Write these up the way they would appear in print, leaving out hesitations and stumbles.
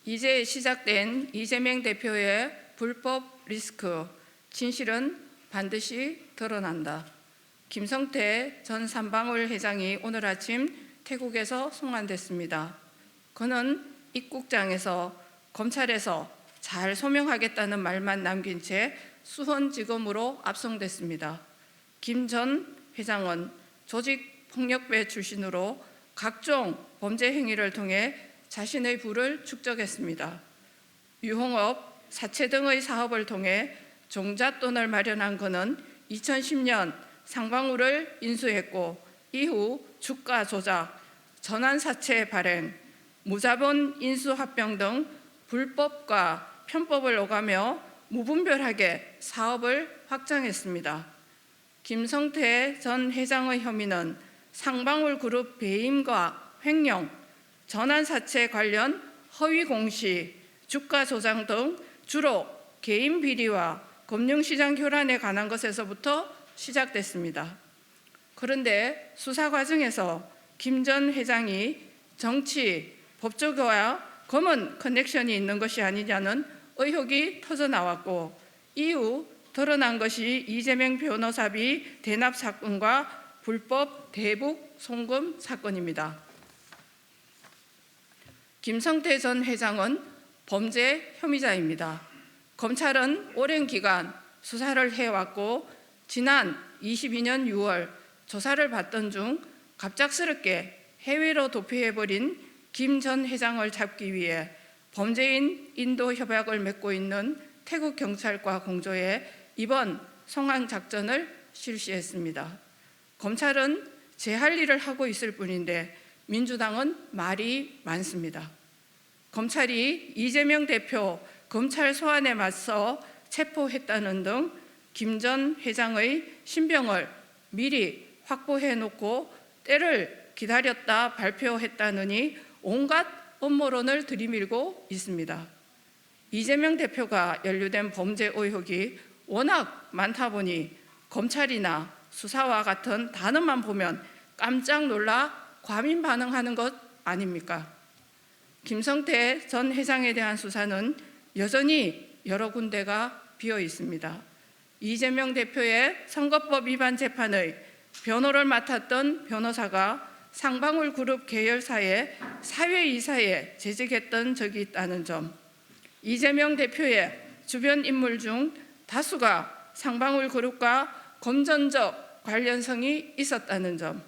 이제 시작된 이재명 대표의 불법 리스크, 진실은 반드시 드러난다. 김성태 전 삼방울 회장이 오늘 아침 태국에서 송환됐습니다. 그는 입국장에서 검찰에서 잘 소명하겠다는 말만 남긴 채 수원지검으로 압송됐습니다. 김 전 회장은 조직폭력배 출신으로 각종 범죄 행위를 통해 자신의 부를 축적했습니다. 유흥업, 사채 등의 사업을 통해 종잣돈을 마련한 그는 2010년 상방울을 인수했고 이후 주가 조작, 전환사채 발행, 무자본 인수합병 등 불법과 편법을 오가며 무분별하게 사업을 확장했습니다. 김성태 전 회장의 혐의는 상방울그룹 배임과 횡령, 전환사채 관련 허위 공시, 주가 조작 등 주로 개인 비리와 금융시장 교란에 관한 것에서부터 시작됐습니다. 그런데 수사 과정에서 김 전 회장이 정치, 법조계와 검은 커넥션이 있는 것이 아니냐는 의혹이 터져나왔고 이후 드러난 것이 이재명 변호사비 대납 사건과 불법 대북 송금 사건입니다. 김성태 전 회장은 범죄 혐의자입니다. 검찰은 오랜 기간 수사를 해왔고 지난 22년 6월 조사를 받던 중 갑작스럽게 해외로 도피해버린 김 전 회장을 잡기 위해 범죄인 인도 협약을 맺고 있는 태국 경찰과 공조해 이번 송환 작전을 실시했습니다. 검찰은 제 할 일을 하고 있을 뿐인데 민주당은 말이 많습니다. 검찰이 이재명 대표 검찰 소환에 맞서 체포했다는 등 김 전 회장의 신병을 미리 확보해 놓고 때를 기다렸다 발표했다느니 온갖 음모론을 들이밀고 있습니다. 이재명 대표가 연루된 범죄 의혹이 워낙 많다 보니 검찰이나 수사와 같은 단어만 보면 깜짝 놀라 과민 반응하는 것 아닙니까? 김성태 전 회장에 대한 수사는 여전히 여러 군데가 비어 있습니다. 이재명 대표의 선거법 위반 재판의 변호를 맡았던 변호사가 상방울 그룹 계열사의 사회이사에 재직했던 적이 있다는 점, 이재명 대표의 주변 인물 중 다수가 상방울 그룹과 금전적 관련성이 있었다는 점,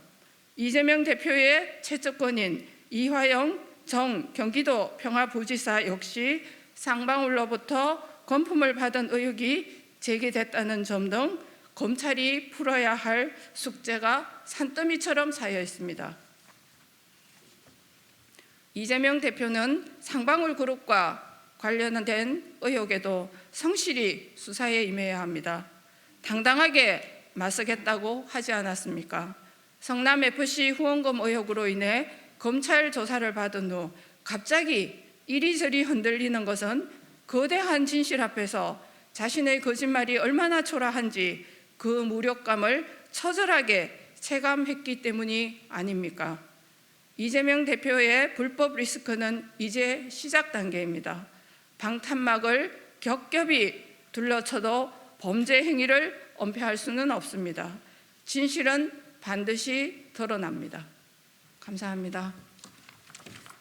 이재명 대표의 최측근인 이화영 정 경기도 평화부지사 역시 상방울로부터 건품을 받은 의혹이 제기됐다는 점 등 검찰이 풀어야 할 숙제가 산더미처럼 쌓여 있습니다. 이재명 대표는 상방울 그룹과 관련된 의혹에도 성실히 수사에 임해야 합니다. 당당하게 맞서겠다고 하지 않았습니까? 성남FC 후원금 의혹으로 인해 검찰 조사를 받은 후 갑자기 이리저리 흔들리는 것은 거대한 진실 앞에서 자신의 거짓말이 얼마나 초라한지 그 무력감을 처절하게 체감했기 때문이 아닙니까? 이재명 대표의 불법 리스크는 이제 시작 단계입니다. 방탄막을 겹겹이 둘러쳐도 범죄 행위를 은폐할 수는 없습니다. 진실은 반드시 드러납니다. 감사합니다.